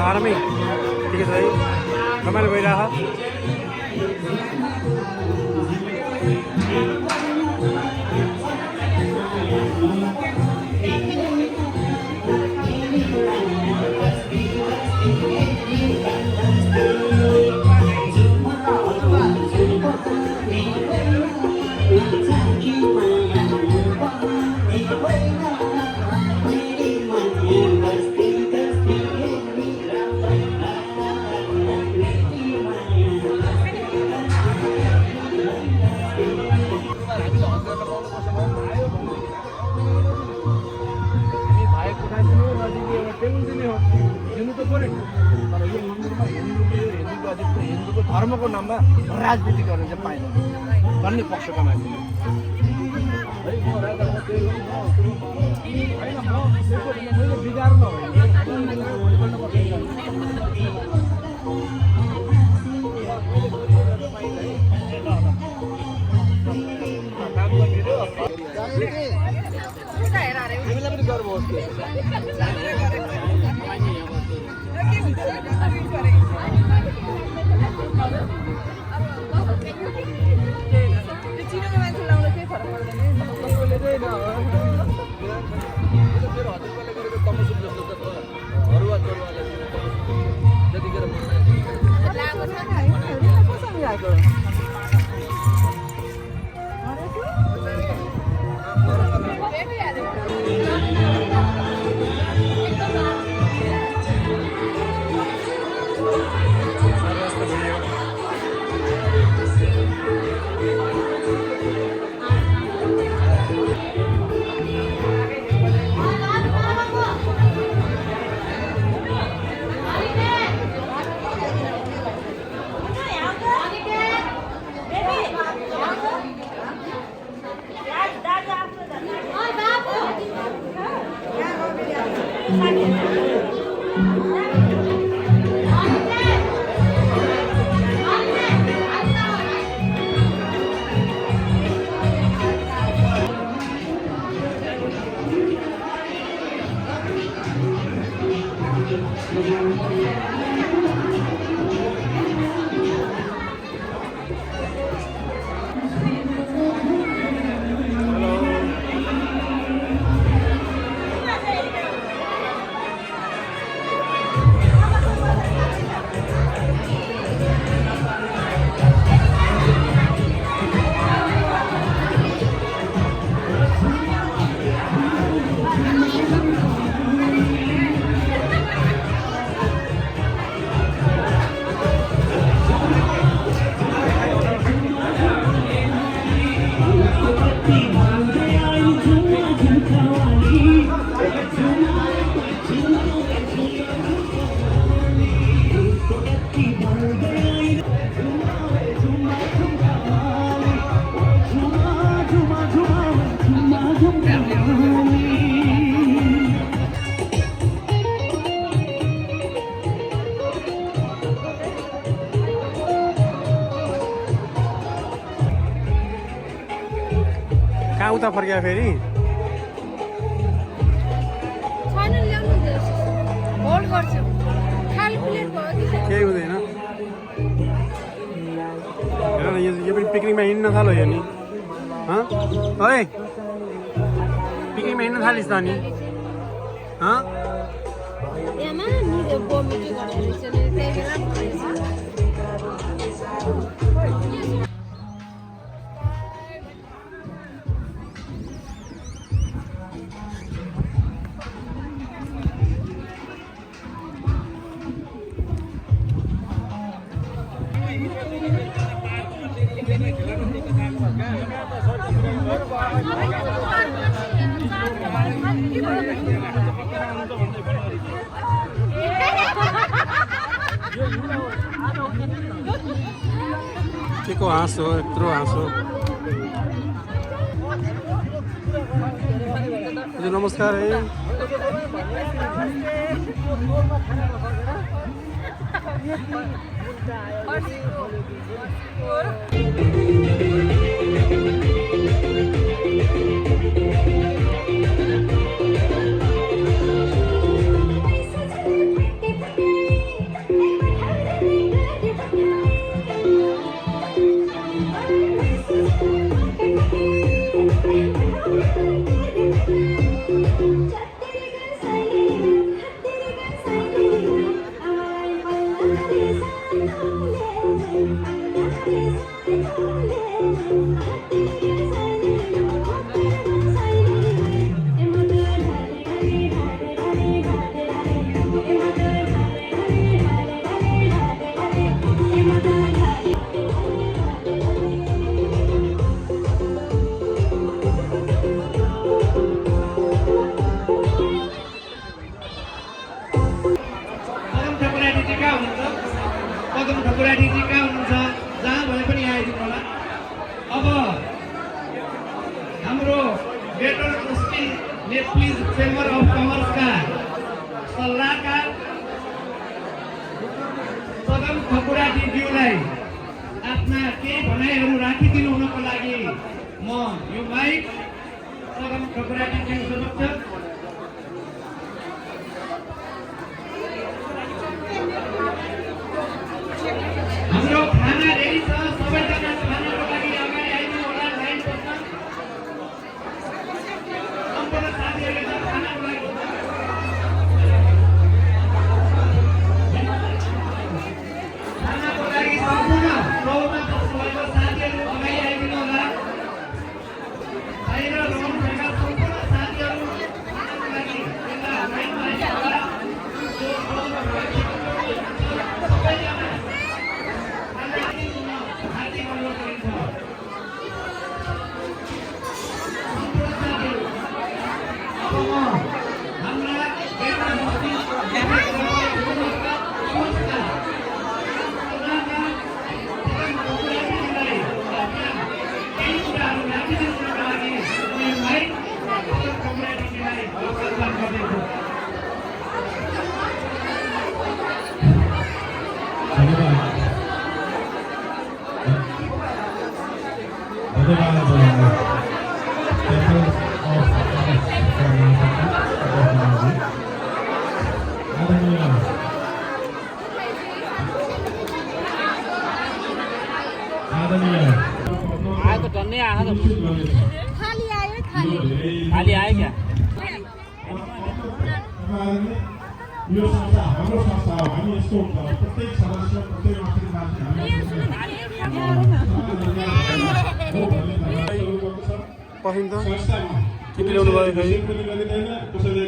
आरामै ठिकै छ है रमाइलो भइरहेको धर्मको नाममा राजनीति गर्न चाहिँ पाइँदैन भन्ने पक्षका मान्छे विचार हामीलाई पनि गर्व होस् कहाँ उता फर्किया फेरि केही हुँदैन हेर न यो पनि पिकनिकमा हिँड्न थाल्यो यो नि है पिकनिकमा हिँड्न थालिस् त नि के को हाँसो यत्रो हाँसो नमस्कार है Greater Austin Nepalese chamber of कमर्सका सल्लाहकार सदन खकुराजीज्यूलाई आफ्ना केही भनाइहरू राखिदिनु हुनको लागि म यो माइक सदन खकुराजीज्यू समक्ष हाम्रो खाना रेडी छ। सबैजना खानाको लागि अगाडि आइदिनु होला। लाइन बस्न सम्पूर्ण साथीहरूले त खानाको लागि सम्पूर्ण 14 वर्षको साथीहरू अगाडि आइदिनु होला। बाहिर रहनुभएका सम्पूर्ण साथीहरू खानाको लागि यता लाइनमा आइदिनु होला। सबैजना हार्दिक अनुरोध गरिन्छ। सम्पूर्ण साथीहरू अब म हाम्रा बेटा बस्ती आयो तो टन्ने आया तो खाली आयो खाली खाली आयो क्या यो संस्था हाम्रो संस्था हो। हामी यसको प्रत्येक सदस्य प्रत्येक माथि पसिन त संस्थामा के ल्याउनु भयो खै पनि गरिँदैन, कसैले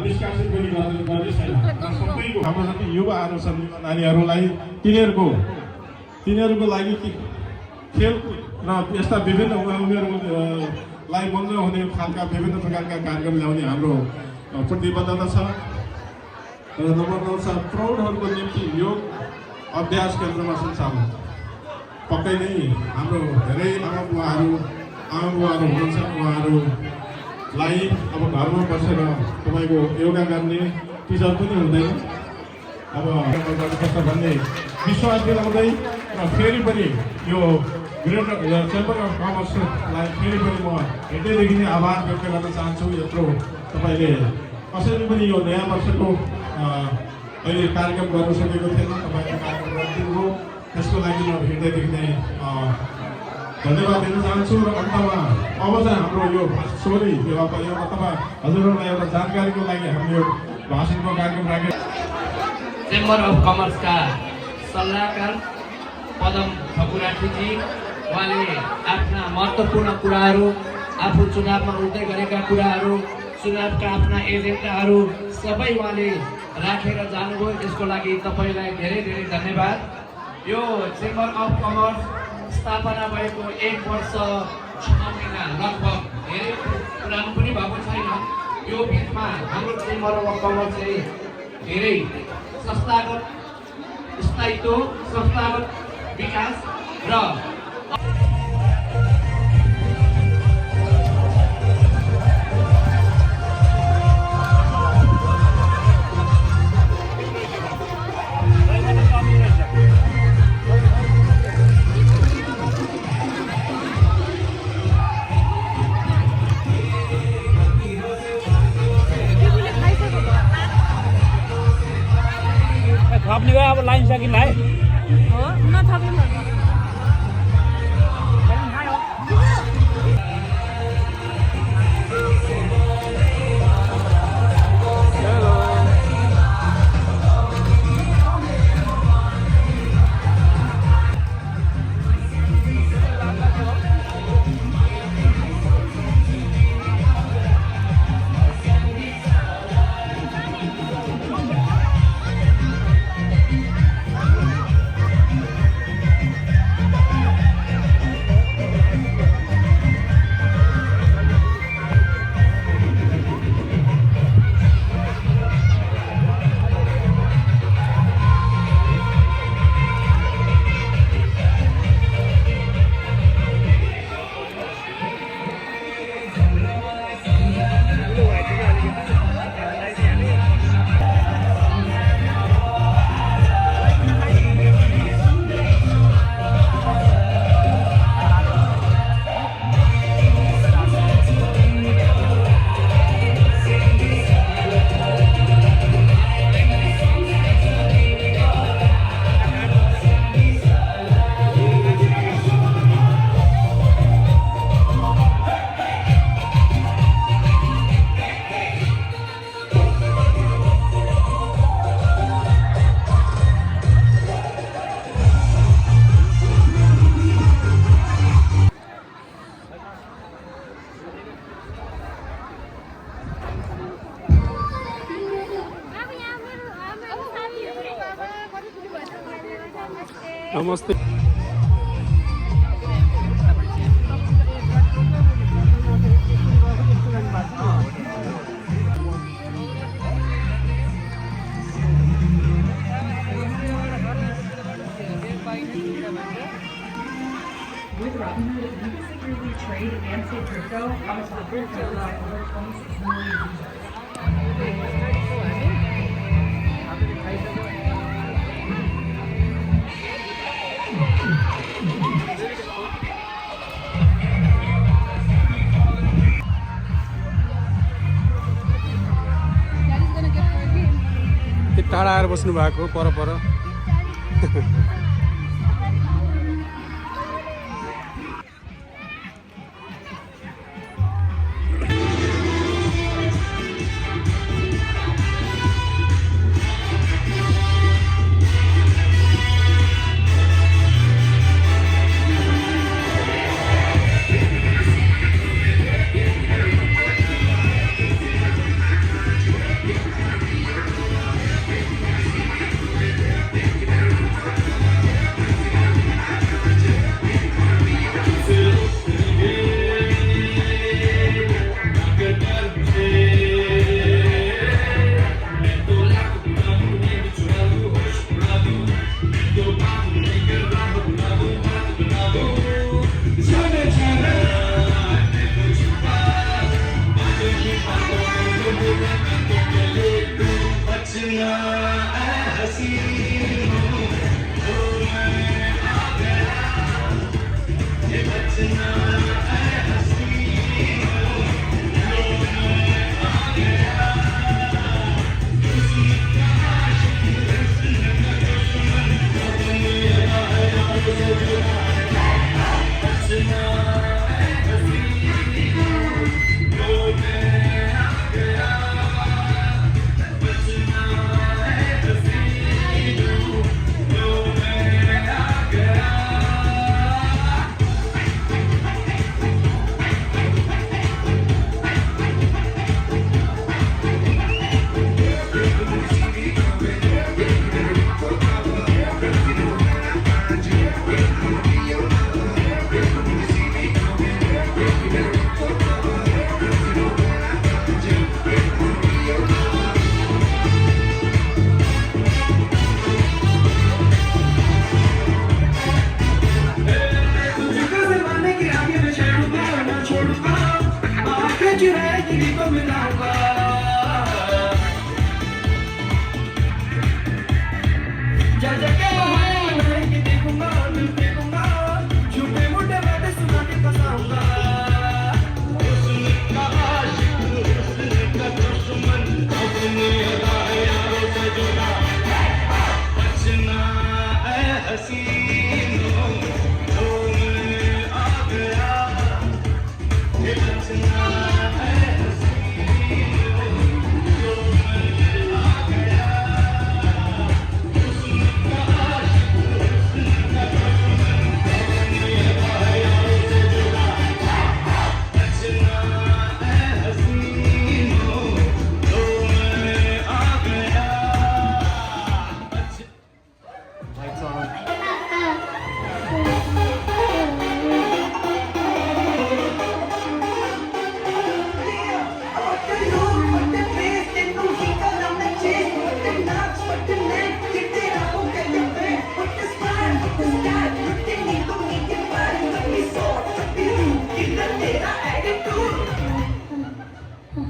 निष्कासित पनि गर्ने छैन। सबैको हाम्रो जति युवाहरू छन् नानीहरूलाई तिनीहरूको लागि खेलकुद र यस्ता विभिन्न उमेरलाई बन्द हुने खालका विभिन्न प्रकारका कार्यक्रम ल्याउने हाम्रो प्रतिबद्धता छ। र नम्बर 9 छ प्रौढहरूको निम्ति योग अभ्यास केन्द्रमा सञ्चालन। पक्कै नै हाम्रो धेरै आमा बुवाहरू हुनुहुन्छ। उहाँहरूलाई अब घरमा बसेर तपाईँको योगा गर्ने टिचर पनि हुँदैन। अब गर्नुपर्छ भन्ने विश्वास दिलाउँदै र फेरि पनि यो ग्रेटर चेम्बर अफ कमर्सलाई फेरि पनि म हृदयदेखि नै आभार व्यक्त गर्न चाहन्छु। यत्रो तपाईँले कसैले पनि यो नयाँ वर्षको अहिले कार्यक्रम गर्न सकेको थिएन, तपाईँले कार्यक्रम गरिदिनुभयो। त्यसको लागि म हृदयदेखि नै धन्यवाद दिन चाहन्छु। र अन्तमा अब चाहिँ हाम्रो यो सोरी यो अथवा हजुरहरूलाई एउटा जानकारीको लागि हामीले यो भाषणको कार्यक्रम राखेको चेम्बर अफ कमर्सका सल्लाहकार पदम खकुराजीजी उहाँले आफ्ना महत्त्वपूर्ण कुराहरू, आफू चुनावमा उठ्दै गरेका कुराहरू, चुनावका आफ्ना एजेन्डाहरू सबै उहाँले राखेर जानुभयो। यसको लागि तपाईँलाई धेरै धेरै धन्यवाद। यो चेम्बर अफ कमर्स स्थापना भएको 1 वर्ष 6 महिना लगभग धेरै पुरानो पनि भएको छैन। यो बिचमा हाम्रो चेम्बर अफ कमर्स चाहिँ धेरै संस्थागत स्थायित्व, संस्थागत विकास र थप्ने गयो अब लाइन सकिनलाई हो नथप्नु पर्छ। नमस्ते With Robinhood, you can securely trade and save crypto on a platform that allows over 26 million users. Daddy's gonna get for a game. त्यो टाढा आएर बस्नु भएको पर पर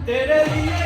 तेरे लिए